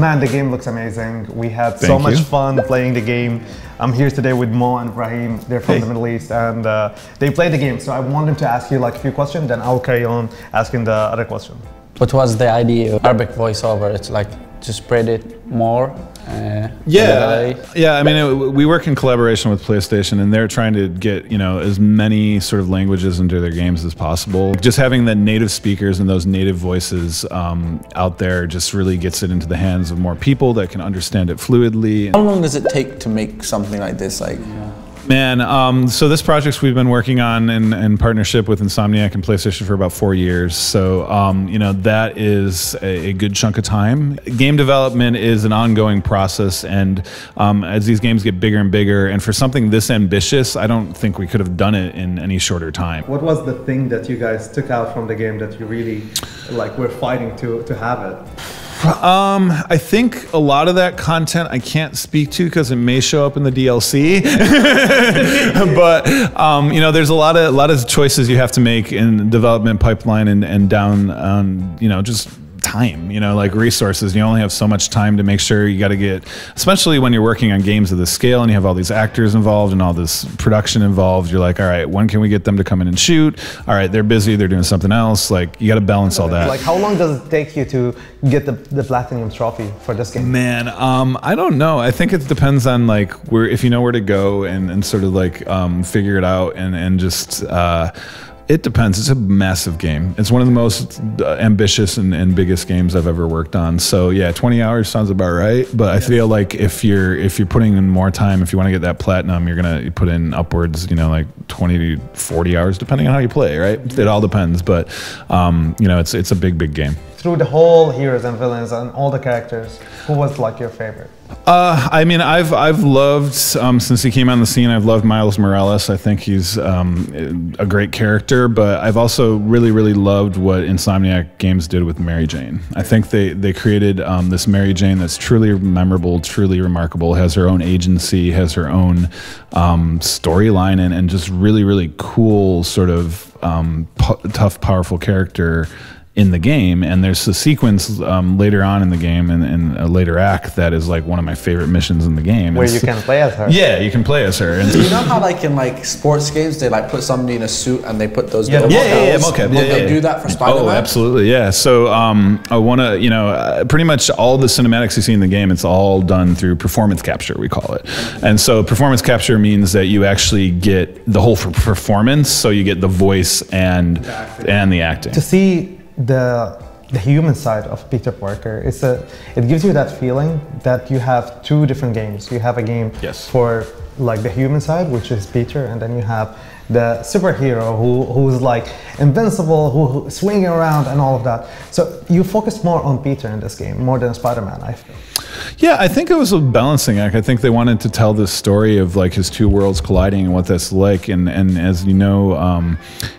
Man, the game looks amazing. We had so much fun playing the game. I'm here today with Mo and Ibrahim. They're from the Middle East, and they played the game. So I want them to ask you like a few questions, then I'll carry on asking the other question. What was the idea of Arabic voiceover? It's like to spread it more. Yeah. I mean, we work in collaboration with PlayStation, and they're trying to get as many sort of languages into their games as possible. Just having the native speakers and those native voices out there just really gets it into the hands of more people that can understand it fluidly. How long does it take to make something like this? Man, so this project we've been working on in partnership with Insomniac and PlayStation for about 4 years. So, that is a good chunk of time. Game development is an ongoing process, and as these games get bigger and bigger, and for something this ambitious, I don't think we could have done it in any shorter time. What was the thing that you guys took out from the game that you really were fighting to have it? I think a lot of that content I can't speak to because it may show up in the DLC. But there's a lot of choices you have to make in development pipeline and down on just time, like resources. You only have so much time to make sure you got to get, especially when you're working on games of this scale and you have all these actors involved and all this production involved. You're like, all right, when can we get them to come in and shoot? All right, they're busy, they're doing something else. Like, you got to balance all that. Like, how long does it take you to get the platinum trophy for this game? Man, I don't know. I think it depends on if you know where to go and sort of figure it out and just it depends. It's a massive game. It's one of the most ambitious and biggest games I've ever worked on. So yeah, 20 hours sounds about right. But I feel like if you're putting in more time, if you want to get that platinum, you're gonna put in upwards, like 20 to 40 hours, depending on how you play, right? It all depends. But it's a big game. Through the whole heroes and villains and all the characters, who was your favorite? I mean, I've loved since he came on the scene. I've loved Miles Morales. I think he's a great character. But I've also really loved what Insomniac Games did with Mary Jane. I think they created this Mary Jane that's truly memorable, truly remarkable. Has her own agency, has her own storyline, and just really cool sort of tough, powerful character in the game. And there's a sequence later on in the game and a later act that is one of my favorite missions in the game. Where you can play as her. Yeah, you can play as her. And you know how in sports games they put somebody in a suit and they put those mocap. They do that for Spider-Man? Oh, absolutely, yeah. So I want to, pretty much all the cinematics you see in the game, it's all done through performance capture, we call it. And so performance capture means that you actually get the whole performance, so you get the voice and the acting. To see the human side of Peter Parker, it gives you that feeling that you have two different games. You have a game for the human side, which is Peter, and then you have the superhero who's invincible, who's swinging around and all of that. So you focus more on Peter in this game, more than Spider-Man, I feel. Yeah, I think it was a balancing act. I think they wanted to tell this story of his two worlds colliding and what that's like. And as you know,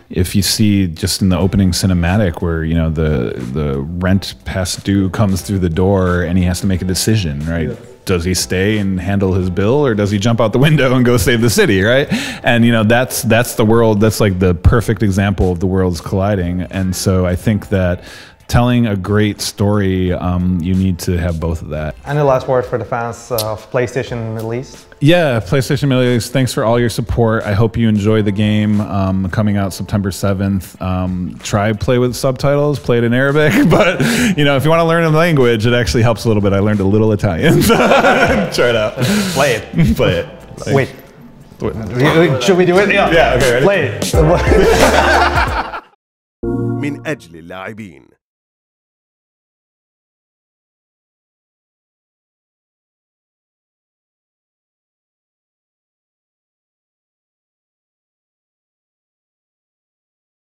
if you see just in the opening cinematic where the rent past due comes through the door and he has to make a decision, right? Yeah. Does he stay and handle his bill, or does he jump out the window and go save the city, right? And that's the world. That's the perfect example of the worlds colliding. And so I think that telling a great story, you need to have both of that. Any last word for the fans of PlayStation Middle East? Yeah, PlayStation Middle East, thanks for all your support. I hope you enjoy the game coming out September 7th. Try play with subtitles, play it in Arabic, but if you want to learn a language, it actually helps a little bit. I learned a little Italian. Try it out. Play it. Play it. Wait. Should we do it? Yeah, okay, ready? Play it. من أجل اللاعبين.